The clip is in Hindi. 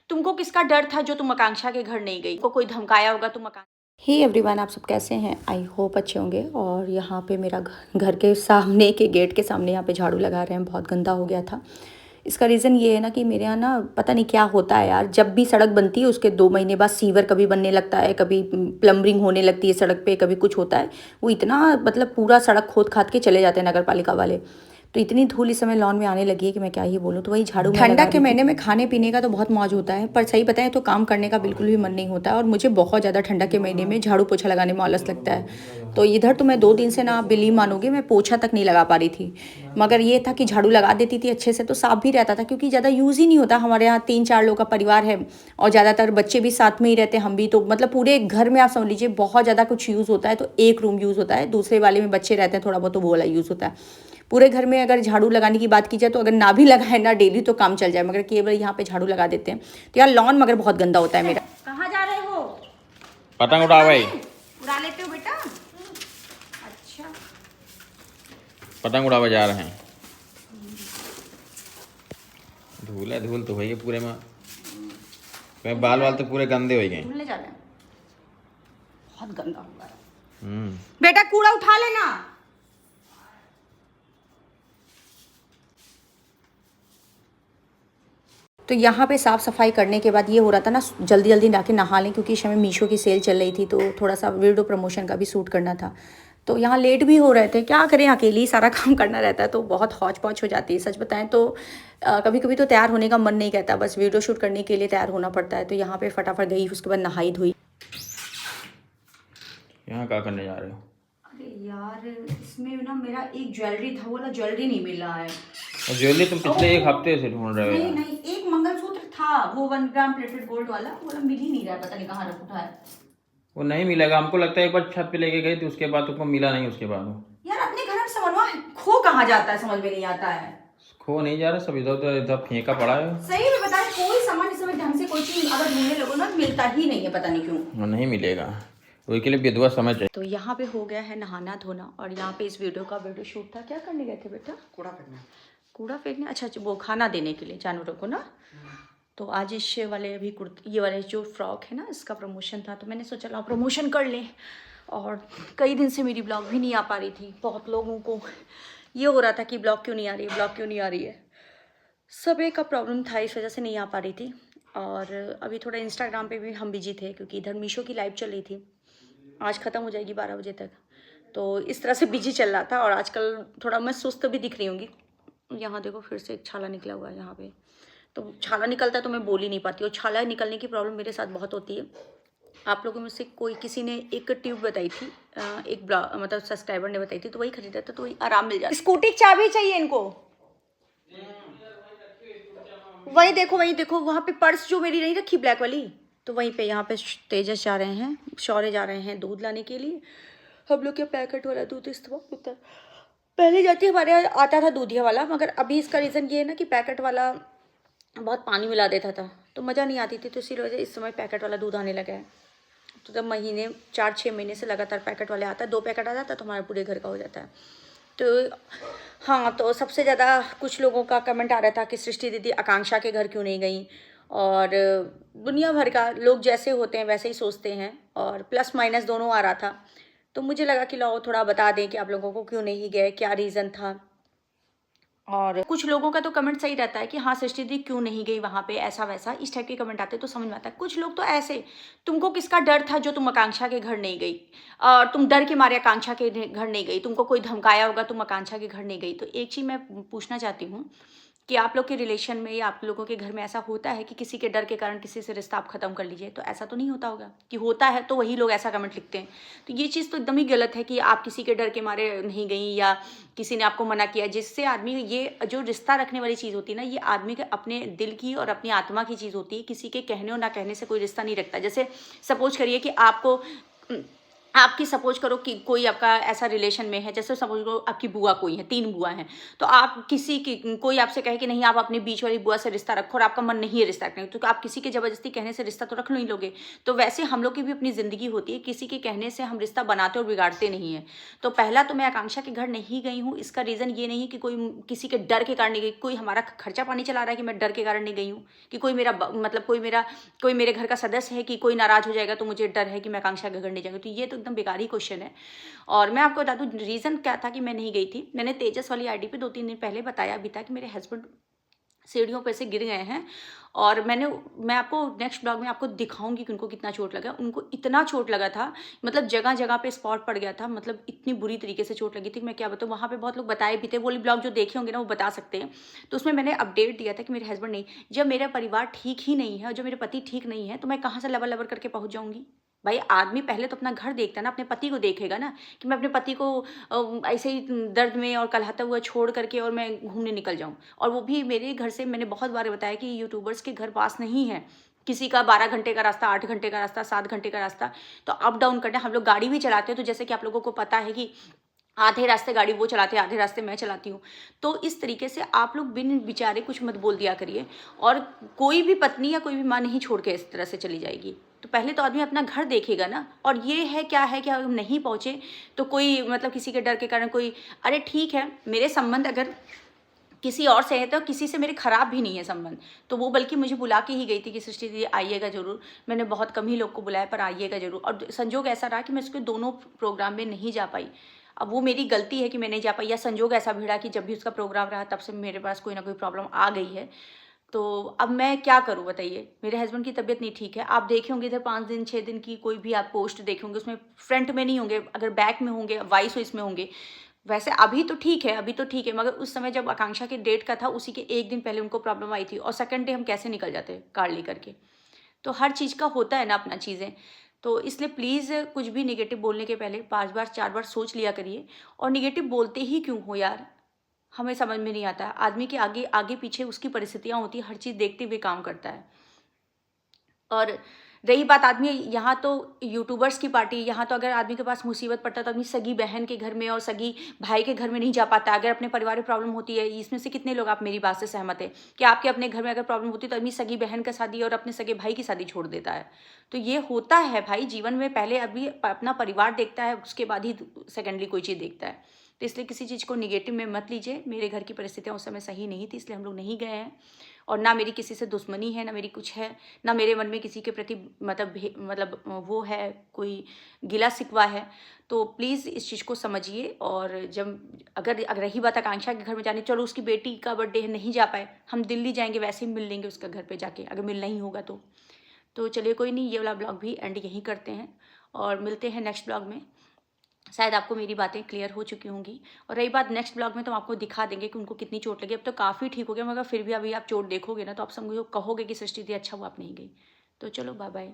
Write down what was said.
तुमको किसका डर था जो तुम आकांक्षा के घर नहीं गई? को कोई धमकाया होगा तुम आकांक्षा। हे एवरीवन, आप सब कैसे हैं? आई होप अच्छे होंगे। और यहाँ पे मेरा घर के सामने के गेट के सामने यहाँ पे झाड़ू लगा रहे हैं, बहुत गंदा हो गया था। इसका रीज़न ये है ना कि मेरे यहाँ ना पता नहीं क्या होता है यार, जब भी सड़क बनती है उसके 2 महीने बाद सीवर कभी बनने लगता है, कभी प्लम्बरिंग होने लगती है सड़क पे, कभी कुछ होता है। वो इतना मतलब पूरा सड़क खोद खाद के चले जाते हैं नगर पालिका वाले। तो इतनी धूल इस समय लॉन में आने लगी है कि मैं क्या ही बोलूँ। तो वही झाड़ू ठंडक के महीने में खाने पीने का तो बहुत मौज होता है, पर सही बताएं तो काम करने का बिल्कुल भी मन नहीं होता है। और मुझे बहुत ज़्यादा ठंडक के महीने में झाड़ू पोछा लगाने में आलस लगता है। तो इधर तो मैं 2 दिन से ना, आप बिलीव मानोगे, मैं पोछा तक नहीं लगा पा रही थी। मगर ये था कि झाड़ू लगा देती थी अच्छे से तो साफ भी रहता था, क्योंकि ज़्यादा यूज़ ही नहीं होता। हमारे यहाँ 3-4 लोग का परिवार है और ज़्यादातर बच्चे भी साथ में ही रहते हैं, हम भी। तो मतलब पूरे घर में आप समझ लीजिए बहुत ज़्यादा कुछ यूज़ होता है। तो एक रूम यूज़ होता है, दूसरे वाले में बच्चे रहते हैं थोड़ा बहुत, तो वो वाला यूज़ होता है। पूरे घर में अगर झाड़ू लगाने की बात की जाए तो अगर ना भी लगाए ना डेली तो काम चल जाए, मगर केवल यहाँ पे झाड़ू लगा देते हैं। तो यार लॉन मगर बहुत गंदा होता है मेरा। कहाँ जा रहे हो? पतंग उड़ा भाई। उड़ा लेते हो बेटा? अच्छा, पतंग उड़ावे जा रहे हैं। धूल है, धूल तो भैया पूरे में। तो बाल वाल तो पूरे गंदे हो गए। धुलने जा रहे हैं, बहुत गंदा हो गया। बेटा कूड़ा उठा लेना। तो यहाँ पे साफ़ सफाई करने के बाद ये हो रहा था ना, जल्दी जल्दी जाके नहा लें, क्योंकि इस समय मीशो की सेल चल रही थी तो थोड़ा सा वीडियो प्रमोशन का भी शूट करना था। तो यहाँ लेट भी हो रहे थे, क्या करें, अकेले ही सारा काम करना रहता है तो बहुत हौच पौच हो जाती है। सच बताएं तो कभी कभी तो तैयार होने का मन नहीं कहता, बस वीडियो शूट करने के लिए तैयार होना पड़ता है। तो यहाँ पे फटाफट गई, उसके बाद नहाई धोई। यहाँ क्या करने जा रहे हो? अरे यार, इसमें ना मेरा एक ज्वेलरी था, वो वाला ज्वेलरी नहीं मिल रहा है। और ज्वेलरी तुम पिछले एक हफ्ते से ढूंढ रहे हो नहीं यार। नहीं, एक मंगलसूत्र था, वो 1 ग्राम प्लेटेड गोल्ड वाला, वो वाला मिल ही नहीं रहा है, पता नहीं कहाँ रखा है। वो नहीं मिलेगा, हमको लगता है एक बार छत पे लेके गई थी, उसके बाद तुमको मिला नहीं। उसके बाद वो यार अपने घर में समझवा खो कहाँ जाता है, समझ में नहीं आता है। खो नहीं जा रहा, सब इधर उधर इधर फेंका पड़ा है। सही में बताएं, कोई सामान इस समय ढंग से कोई चीज अगर ढूंढने लगो ना मिलता ही नहीं है, पता नहीं क्यों। वो नहीं मिलेगा, उसके लिए विधवा समय चाहिए। तो यहाँ पे हो गया है नहाना धोना, और यहाँ पे इस वीडियो का वीडियो शूट था। क्या करने गए थे बेटा? कूड़ा फेंकना। कूड़ा फेंकने? अच्छा, वो खाना देने के लिए जानवरों को ना। तो आज इस वाले अभी ये वाले जो फ्रॉक है ना, इसका प्रमोशन था, तो मैंने सोचा ला प्रमोशन कर लें। और कई दिन से मेरी ब्लॉग भी नहीं आ पा रही थी। बहुत लोगों को ये हो रहा था कि ब्लॉग क्यों नहीं आ रही है, ब्लॉग क्यों नहीं आ रही है। सब का प्रॉब्लम था, इस वजह से नहीं आ पा रही थी। और अभी थोड़ा इंस्टाग्राम पे भी हम बिजी थे, क्योंकि इधर मीशो की लाइव चल रही थी। आज ख़त्म हो जाएगी 12 बजे तक। तो इस तरह से बिजी चल रहा था। और आजकल थोड़ा मैं सुस्त भी दिख रही होंगी। यहाँ देखो फिर से एक छाला निकला हुआ है यहाँ पे। तो छाला निकलता है तो मैं बोल ही नहीं पाती, और छाला निकलने की प्रॉब्लम मेरे साथ बहुत होती है। आप लोगों में से किसी ने एक ट्यूब बताई थी, एक मतलब सब्सक्राइबर ने बताई थी, तो वही खरीदा था, तो वही आराम मिल जाता। स्कूटी की चाबी चाहिए इनको। वही देखो वहाँ पे पर्स जो मेरी नहीं रखी ब्लैक वाली, तो वहीं पे यहाँ पे तेजस जा रहे हैं, शौर्य जा रहे हैं दूध लाने के लिए। हम लोग क्या पैकेट वाला दूध इस्तेमाल होता है, पहले जाती हमारे यहाँ आता था दूधिया वाला, मगर अभी इसका रीज़न ये है ना कि पैकेट वाला बहुत पानी मिला देता था तो मज़ा नहीं आती थी। तो इसी वजह इस समय पैकेट वाला दूध आने लगा है। तो जब महीने 4-6 महीने से लगातार पैकेट वाले आता है, 2 पैकेट आ जाता है तो हमारे पूरे घर का हो जाता है। तो हाँ, तो सबसे ज़्यादा कुछ लोगों का कमेंट आ रहा था कि सृष्टि दीदी आकांक्षा के घर क्यों नहीं गई। और दुनिया भर का लोग जैसे होते हैं वैसे ही सोचते हैं, और प्लस माइनस दोनों आ रहा था। तो मुझे लगा कि लाओ थोड़ा बता दें कि आप लोगों को क्यों नहीं गए, क्या रीज़न था। और कुछ लोगों का तो कमेंट सही रहता है कि हाँ सृष्टि दी क्यों नहीं गई वहाँ पे, ऐसा वैसा इस टाइप के कमेंट आते तो समझ में आता है। कुछ लोग तो ऐसे, तुमको किसका डर था जो तुम आकांक्षा के घर नहीं गई, और तुम डर के मारे आकांक्षा के घर नहीं गई, तुमको कोई धमकाया होगा तुम आकांक्षा के घर नहीं गई। तो एक चीज़ मैं पूछना चाहती हूँ कि आप लोग के रिलेशन में या आप लोगों के घर में ऐसा होता है कि किसी के डर के कारण किसी से रिश्ता आप ख़त्म कर लीजिए? तो ऐसा तो नहीं होता होगा, कि होता है तो वही लोग ऐसा कमेंट लिखते हैं। तो ये चीज़ तो एकदम ही गलत है कि आप किसी के डर के मारे नहीं गई या किसी ने आपको मना किया, जिससे आदमी, ये जो रिश्ता रखने वाली चीज़ होती है ना, ये आदमी के अपने दिल की और अपनी आत्मा की चीज़ होती है। किसी के कहने और ना कहने से कोई रिश्ता नहीं रखता। जैसे सपोज करिए कि आपको आपकी सपोज करो कि कोई आपका ऐसा रिलेशन में है, जैसे सपोज करो आपकी बुआ कोई है, 3 बुआ हैं, तो आप किसी की कोई आपसे कहे कि नहीं आप अपनी बीच वाली बुआ से रिश्ता रखो और आपका मन नहीं है रिश्ता रखने, तो आप किसी के ज़बरदस्ती कहने से रिश्ता तो रख नहीं लोगे। तो वैसे हम लोग की भी अपनी ज़िंदगी होती है, किसी के कहने से हम रिश्ता बनाते और बिगाड़ते नहीं हैं। तो पहला तो मैं आकांक्षा के घर नहीं गई हूँ, इसका रीज़न ये नहीं कि कोई किसी के डर के कारण नहीं गई, कोई हमारा खर्चा पानी चला रहा है कि मैं डर के कारण नहीं गई हूँ, कि कोई मेरा मतलब कोई मेरे घर का सदस्य है कि कोई नाराज़ हो जाएगा तो मुझे डर है कि मैं आकांक्षा के घर नहीं जाऊँगी। तो ये तो एकदम बेकार ही क्वेश्चन है। और मैं आपको बता दूं रीज़न क्या था कि मैं नहीं गई थी। मैंने तेजस वाली आईडी पे 2-3 दिन पहले बताया भी था कि मेरे हस्बैंड सीढ़ियों पे से गिर गए हैं, और मैं आपको नेक्स्ट ब्लॉग में आपको दिखाऊंगी कि उनको कितना चोट लगा। उनको इतना चोट लगा था, मतलब जगह जगह पे स्पॉट पड़ गया था, मतलब इतनी बुरी तरीके से चोट लगी थी कि मैं क्या बताऊँ। वहाँ पे बहुत लोग बताए भी थे, वो ब्लॉग जो देखे होंगे ना वो बता सकते हैं। तो उसमें मैंने अपडेट दिया था कि मेरे हस्बैंड नहीं, जब मेरा परिवार ठीक ही नहीं है और जब मेरे पति ठीक नहीं है तो मैं कहाँ से लबर लबर करके पहुँच जाऊँगी। भाई आदमी पहले तो अपना घर देखता है ना, अपने पति को देखेगा ना, कि मैं अपने पति को ऐसे ही दर्द में और कलहाता हुआ छोड़ करके और मैं घूमने निकल जाऊं। और वो भी मेरे घर से, मैंने बहुत बार बताया कि यूट्यूबर्स के घर पास नहीं है, किसी का 12 घंटे का रास्ता, 8 घंटे का रास्ता, 7 घंटे का रास्ता, तो अप डाउन करना। हम लोग गाड़ी भी चलाते हैं, तो जैसे कि आप लोगों को पता है कि आधे रास्ते गाड़ी वो चलाते हैं, आधे रास्ते मैं चलाती हूँ। तो इस तरीके से आप लोग बिन विचारे कुछ मत बोल दिया करिए। और कोई भी पत्नी या कोई भी माँ नहीं छोड़ के इस तरह से चली जाएगी। तो पहले तो आदमी अपना घर देखेगा ना। और ये है क्या है कि हम नहीं पहुँचे तो कोई मतलब किसी के डर के कारण कोई, अरे ठीक है, मेरे संबंध अगर किसी और से है तो किसी से मेरे खराब भी नहीं है संबंध। तो वो बल्कि मुझे बुला के ही गई थी कि सृष्टि दीदी आइएगा ज़रूर। मैंने बहुत कम ही लोग को बुलाया, पर आइएगा ज़रूर। और संजोग ऐसा रहा कि मैं उसके दोनों प्रोग्राम में नहीं जा पाई। अब वो मेरी गलती है कि मैं नहीं जा पाई, या संजोग ऐसा भिड़ा कि जब भी उसका प्रोग्राम रहा तब से मेरे पास कोई ना कोई प्रॉब्लम आ गई है। तो अब मैं क्या करूँ बताइए। मेरे हस्बैंड की तबीयत नहीं ठीक है। आप देखे होंगे इधर 5 दिन 6 दिन की कोई भी आप पोस्ट देखे होंगे, उसमें फ्रंट में नहीं होंगे, अगर बैक में होंगे, वॉइस में होंगे। वैसे अभी तो ठीक है, अभी तो ठीक है, मगर उस समय जब आकांक्षा के डेट का था उसी के 1 दिन पहले उनको प्रॉब्लम आई थी, और सेकंड डे हम कैसे निकल जाते कार लेकर के। तो हर चीज़ का होता है ना अपना चीज़ें। तो इसलिए प्लीज़ कुछ भी नेगेटिव बोलने के पहले 5 बार 4 बार सोच लिया करिए। और नेगेटिव बोलते ही क्यों हो यार, हमें समझ में नहीं आता। आदमी के आगे आगे पीछे उसकी परिस्थितियाँ होती हैं, हर चीज़ देखते हुए काम करता है। और रही बात आदमी, यहाँ तो यूट्यूबर्स की पार्टी, यहाँ तो अगर आदमी के पास मुसीबत पड़ता है तो आदमी सगी बहन के घर में और सगी भाई के घर में नहीं जा पाता। अगर अपने परिवार में प्रॉब्लम होती है, इसमें से कितने लोग आप मेरी बात से सहमत है कि आपके अपने घर में अगर प्रॉब्लम होती है तो आदमी सगी बहन का शादी और अपने सगे भाई की शादी छोड़ देता है। तो ये होता है भाई जीवन में, पहले अभी अपना परिवार देखता है, उसके बाद ही सेकेंडली कोई चीज़ देखता है। तो इसलिए किसी चीज़ को निगेटिव में मत लीजिए। मेरे घर की परिस्थितियाँ उस समय सही नहीं थी, इसलिए हम लोग नहीं गए हैं। और ना मेरी किसी से दुश्मनी है, ना मेरी कुछ है, ना मेरे मन में किसी के प्रति मतलब वो है, कोई गिला शिकवा है। तो प्लीज़ इस चीज़ को समझिए। और जब अगर रही बात आकांक्षा के घर में जाने, चलो उसकी बेटी का बर्थडे है, नहीं जा पाए, हम दिल्ली जाएंगे, वैसे ही मिल लेंगे उसका घर पे जाके, अगर मिलना ही होगा तो चलिए कोई नहीं, ये वाला ब्लॉग भी एंड यहीं करते हैं और मिलते हैं नेक्स्ट ब्लॉग में। शायद आपको मेरी बातें क्लियर हो चुकी होंगी। और रही बात नेक्स्ट ब्लॉग में, तो हम आपको दिखा देंगे कि उनको कितनी चोट लगी। अब तो काफ़ी ठीक हो गया, मगर फिर भी अभी आप चोट देखोगे ना तो आप सब कहोगे कि सृष्टि दी अच्छा हुआ आप नहीं गई। तो चलो बाय बाय।